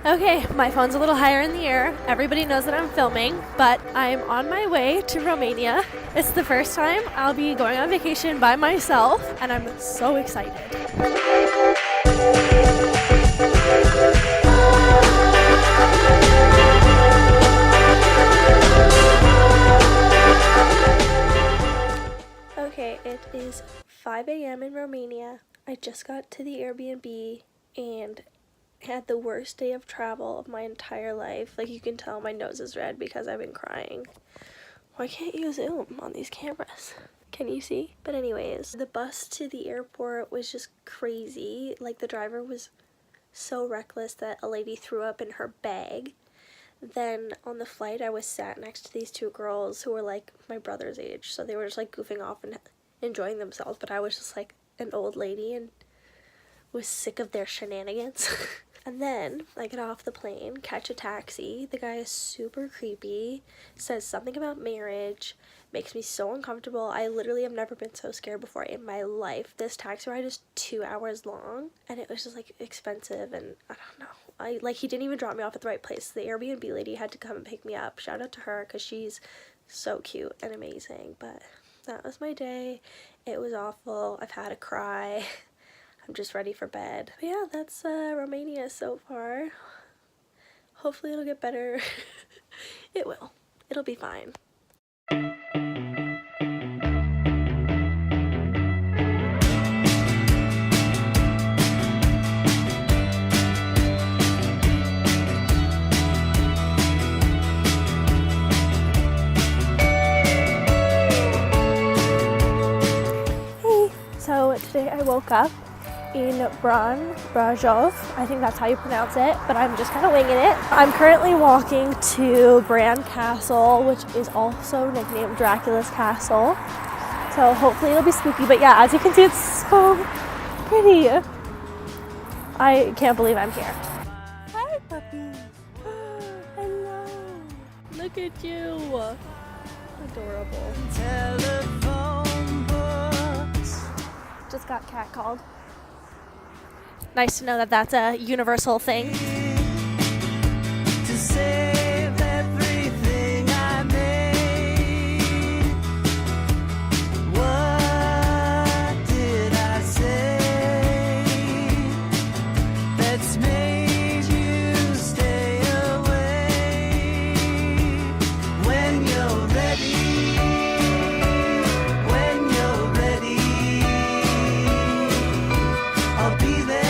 Okay, my phone's a little higher in the air. Everybody knows that I'm filming, but I'm on my way to Romania. It's the first time I'll be going on vacation by myself, and I'm so excited. Okay, it is 5 a.m. in Romania. I just got to the Airbnb and had the worst day of travel of my entire life. Like, you can tell my nose is red because I've been crying. Why can't you zoom on these cameras? Can you see? But anyways, the bus to the airport was just crazy. Like, the driver was so reckless that a lady threw up in her bag. Then on the flight, I was sat next to these two girls who were like my brother's age, so they were just like goofing off and enjoying themselves, but I was just like an old lady and was sick of their shenanigans. And then I get off the plane, catch a taxi. The guy is super creepy, says something about marriage, makes me so uncomfortable. I literally have never been so scared before in my life. This taxi ride is 2 hours long, and it was just like expensive, and I don't know. He didn't even drop me off at the right place. The Airbnb lady had to come and pick me up. Shout out to her because she's so cute and amazing. But that was my day. It was awful. I've had a cry. I'm just ready for bed. But yeah, that's Romania so far. Hopefully it'll get better. It will. It'll be fine. So today I woke up in Bran, I think that's how you pronounce it, but I'm just kind of winging it. I'm currently walking to Bran Castle, which is also nicknamed Dracula's Castle. So hopefully it'll be spooky, but yeah, as you can see, it's so pretty. I can't believe I'm here. Hi, puppy. Hello. Look at you. Adorable. Just got catcalled. Nice to know that that's a universal thing. To save everything I made. What did I say that's made you stay away? When you're ready, I'll be there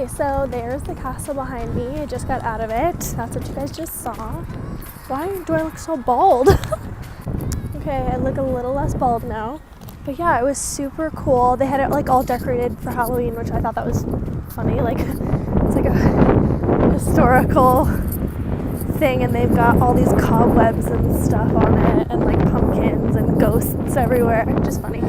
Okay, so there's the castle behind me. I just got out of it. That's what you guys just saw. Why do I look so bald? Okay, I look a little less bald now. But yeah, it was super cool. They had it like all decorated for Halloween, which I thought that was funny. Like, it's like a historical thing, and they've got all these cobwebs and stuff on it, and like pumpkins and ghosts everywhere. Just funny.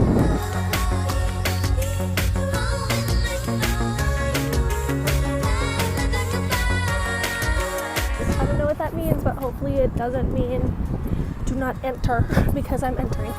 I don't know what that means, but hopefully it doesn't mean do not enter, because I'm entering.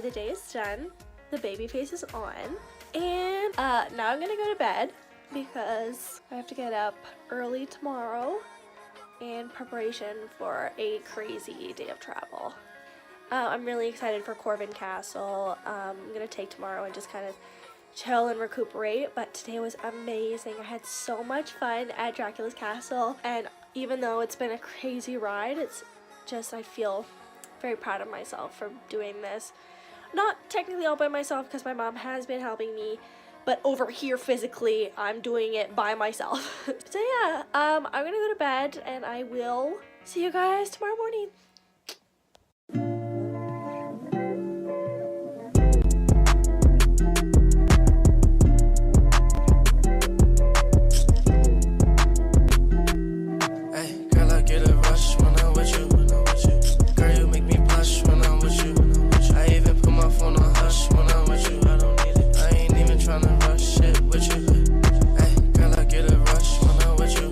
The day is done, the baby face is on, and now I'm gonna go to bed because I have to get up early tomorrow in preparation for a crazy day of travel. I'm really excited for Corvin Castle. I'm gonna take tomorrow and just kind of chill and recuperate, but today was amazing. I had so much fun at Dracula's castle, and even though it's been a crazy ride, it's just, I feel very proud of myself for doing this. Not technically all by myself because my mom has been helping me, but over here physically I'm doing it by myself. So yeah, I'm gonna go to bed and I will see you guys tomorrow morning. Hey, girl, I get a rush when I'm with you. Girl, you make me blush when I'm with you. I even put my phone on hush when I'm with you. I don't need it. I ain't even tryna rush it with you. Hey, girl, I get a rush when I'm with you.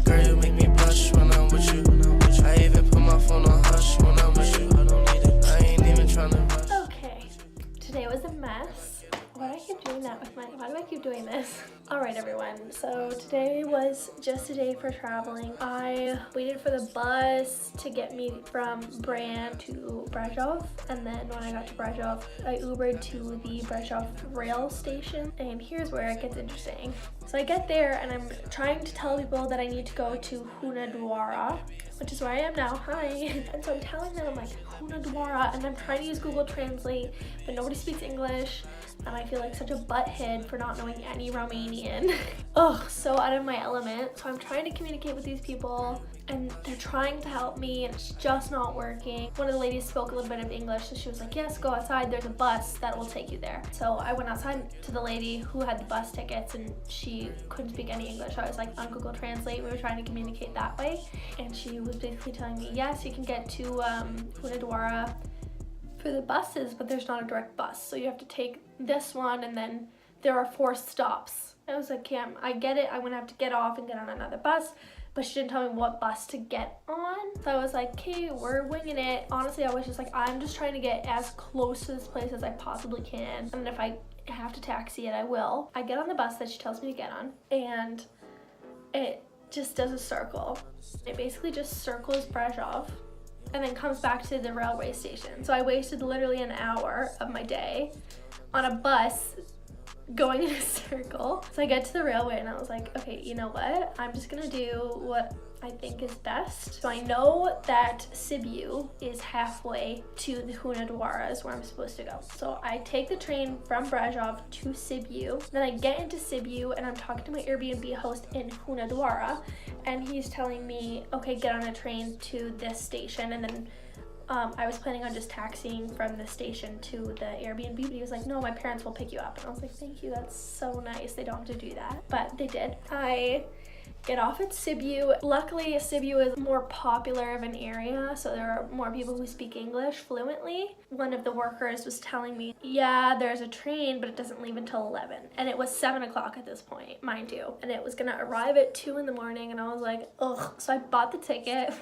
Girl, you make me blush when I'm with you. I even put my phone on hush when I'm with you. I don't need it. I ain't even tryna rush. Okay, today was a mess. Why do I keep doing that with why do I keep doing this? Alright everyone, so today was just a day for traveling. I waited for the bus to get me from Bran to Brezhov, and then when I got to Brezhov, I Ubered to the Brezhov rail station, and here's where it gets interesting. So I get there and I'm trying to tell people that I need to go to Hunedoara, which is where I am now, hi. And so I'm telling them, I'm like, Hunedoara, and I'm trying to use Google Translate, but nobody speaks English, and I feel like such a butthead for not knowing any Romanian. Ugh, so out of my element. So I'm trying to communicate with these people, and they're trying to help me, and it's just not working. One of the ladies spoke a little bit of English, so she was like, yes, go outside, there's a bus that will take you there. So I went outside to the lady who had the bus tickets, and she couldn't speak any English. So I was like on Google Translate, we were trying to communicate that way, and she was basically telling me, yes, you can get to Hunedoara for the buses, but there's not a direct bus, so you have to take this one, and then there are 4 stops. I was like, yeah, I get it, I'm gonna have to get off and get on another bus, but she didn't tell me what bus to get on. So I was like, okay, we're winging it. Honestly, I was just like, I'm just trying to get as close to this place as I possibly can, and if I have to taxi it, I will. I get on the bus that she tells me to get on, and it just does a circle. It basically just circles Brezhov and then comes back to the railway station. So I wasted literally an hour of my day on a bus going in a circle. So I get to the railway and I was like, okay, you know what? I'm just gonna do what I think is best. So I know that Sibiu is halfway to the Hunedoara is where I'm supposed to go. So I take the train from Brezhov to Sibiu. Then I get into Sibiu and I'm talking to my Airbnb host in Hunedoara, and he's telling me, okay, get on a train to this station. And then I was planning on just taxiing from the station to the Airbnb, but he was like, no, my parents will pick you up. And I was like, thank you, that's so nice. They don't have to do that, but they did. I get off at Sibiu. Luckily, Sibiu is more popular of an area, so there are more people who speak English fluently. One of the workers was telling me, yeah, there's a train, but it doesn't leave until 11. And it was 7 o'clock at this point, mind you. And it was gonna arrive at 2 in the morning, and I was like, ugh. So I bought the ticket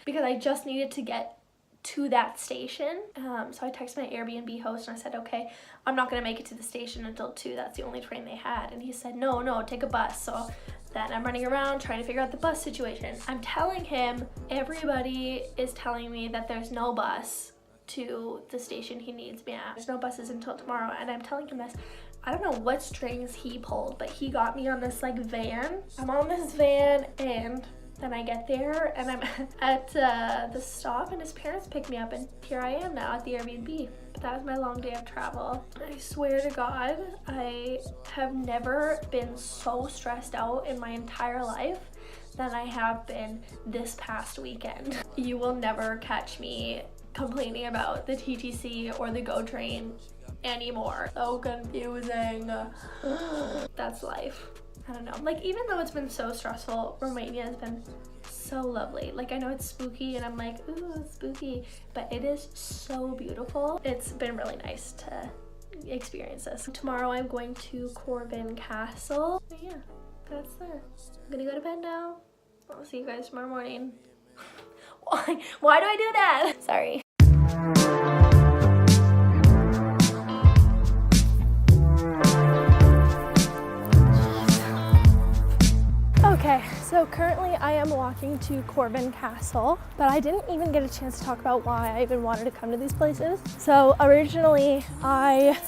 because I just needed to get to that station. So I texted my Airbnb host and I said, okay, I'm not gonna make it to the station until 2. That's the only train they had. And he said, no, take a bus. So then I'm running around trying to figure out the bus situation. I'm telling him, everybody is telling me that there's no bus to the station he needs me at. There's no buses until tomorrow, and I'm telling him this. I don't know what strings he pulled, but he got me on this like van. I'm on this van, and then I get there and I'm at the stop, and his parents pick me up, and here I am now at the Airbnb. But that was my long day of travel. I swear to God, I have never been so stressed out in my entire life than I have been this past weekend. You will never catch me complaining about the TTC or the GO train anymore. So confusing. That's life. I don't know, like, even though it's been so stressful, Romania has been so lovely. Like, I know it's spooky and I'm like, ooh, it's spooky, but it is so beautiful. It's been really nice to experience this. Tomorrow I'm going to Corvin Castle. But yeah, that's there. I'm gonna go to bed now. I'll see you guys tomorrow morning. Why do I do that? Sorry. Okay, so currently I am walking to Corvin Castle, but I didn't even get a chance to talk about why I even wanted to come to these places. So originally I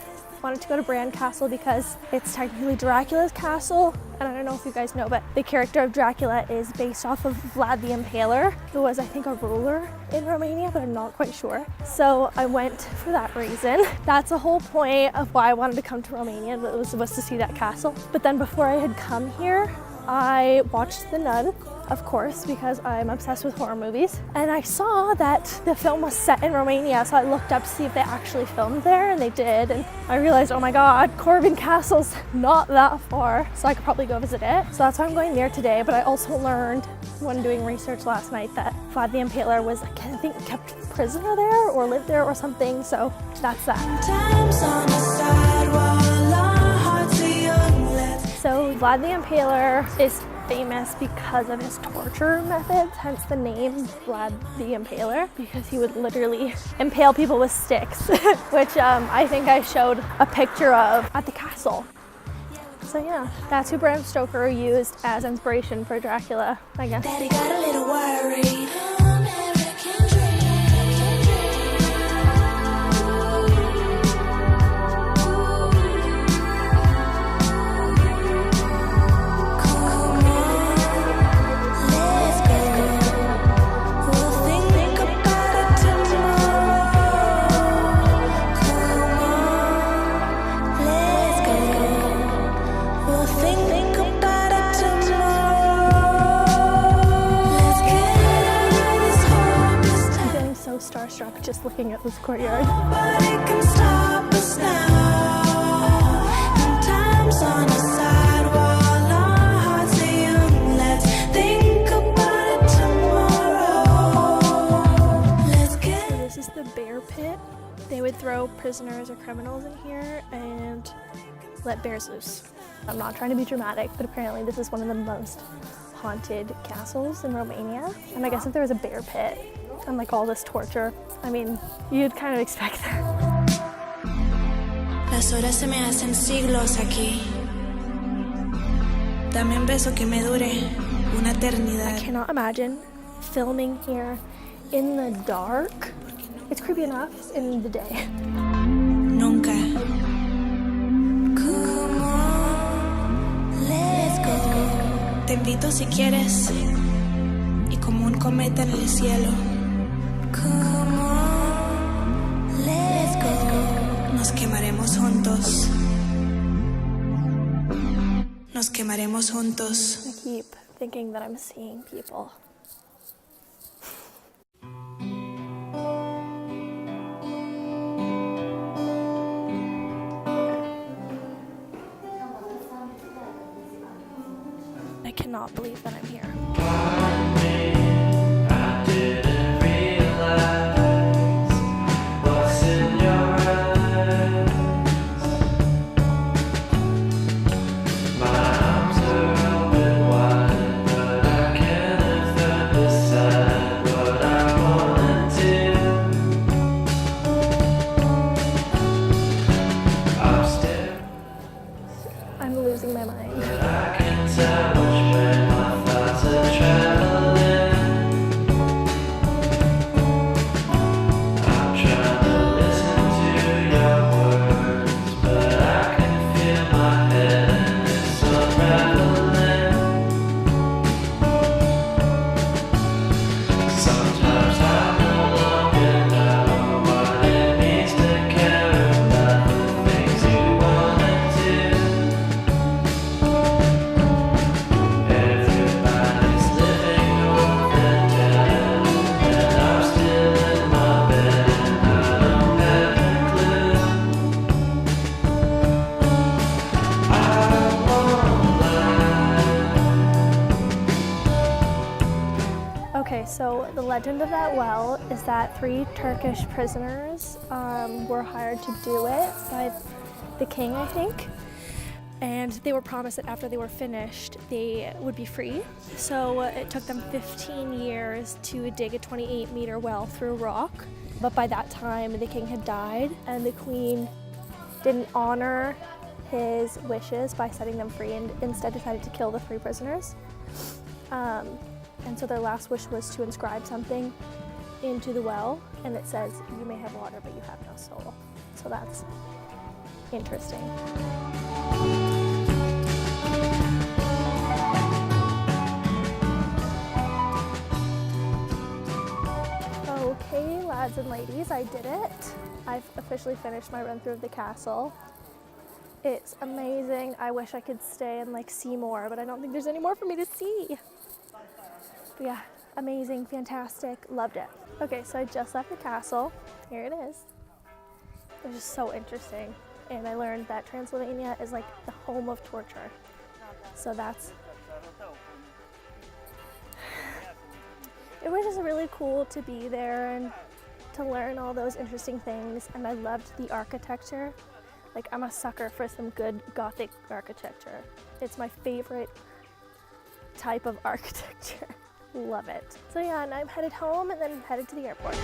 wanted to go to Bran Castle because it's technically Dracula's castle, and I don't know if you guys know, but the character of Dracula is based off of Vlad the Impaler, who was, I think, a ruler in Romania, but I'm not quite sure. So I went for that reason. That's the whole point of why I wanted to come to Romania, was to see that castle. But then before I had come here, I watched The Nun, of course, because I'm obsessed with horror movies. And I saw that the film was set in Romania, so I looked up to see if they actually filmed there, and they did. And I realized, oh my God, Corvin Castle's not that far, so I could probably go visit it. So that's why I'm going there today. But I also learned when doing research last night that Vlad the Impaler was, I think, kept prisoner there or lived there or something, so that's that. So Vlad the Impaler is famous because of his torture methods, hence the name Vlad the Impaler, because he would literally impale people with sticks, which I think I showed a picture of at the castle. So yeah, that's who Bram Stoker used as inspiration for Dracula, I guess. Daddy got a little worried. Starstruck just looking at this courtyard. Nobody can stop us now. And time's on a side while our hearts are young. Let's think about it tomorrow. Let's get. So this is the bear pit. They would throw prisoners or criminals in here and let bears loose. I'm not trying to be dramatic, but apparently this is one of the most haunted castles in Romania. And I guess if there was a bear pit and like all this torture, I mean, you'd kind of expect that. Las horas se me hacen siglos aquí. Dame un beso que me dure una eternidad. I cannot imagine filming here in the dark. It's creepy enough in the day. Nunca. Come on, let's go. Te invito si quieres, y como un cometa en el cielo. Come on, let's go. Nos quemaremos juntos. Nos quemaremos juntos. I keep thinking that I'm seeing people. not believe that I'm here. I didn't realize what's in your eyes. My arms are open wide, but I can't ever decide what I wanna do. I'm still, I'm losing my mind. but I can tell which way my thoughts are traveling. I'm trying to listen to your words, but I can feel my head and it's unraveling. Sometimes I no longer know what it means to care about the things you wanna do. Everybody's living off and down, and I'm still in my bed and I don't have a clue. I won't lie. Okay, so the legend of that well is that 3 Turkish prisoners were hired to do it by the king, I think. And they were promised that after they were finished, they would be free. So it took them 15 years to dig a 28-meter well through rock. But by that time, the king had died, and the queen didn't honor his wishes by setting them free and instead decided to kill the 3 prisoners. And so their last wish was to inscribe something into the well, and it says, "You may have water, but you have no soul." So that's interesting. Okay, lads and ladies, I did it. I've officially finished my run through of the castle. It's amazing. I wish I could stay and like see more, but I don't think there's any more for me to see. But yeah, amazing, fantastic, loved it. Okay, so I just left the castle. Here it is. It was just so interesting. And I learned that Transylvania is like the home of torture. So that's... It was just really cool to be there and to learn all those interesting things. And I loved the architecture. Like, I'm a sucker for some good Gothic architecture. It's my favorite type of architecture. Love it. So yeah, and I'm headed home and then headed to the airport.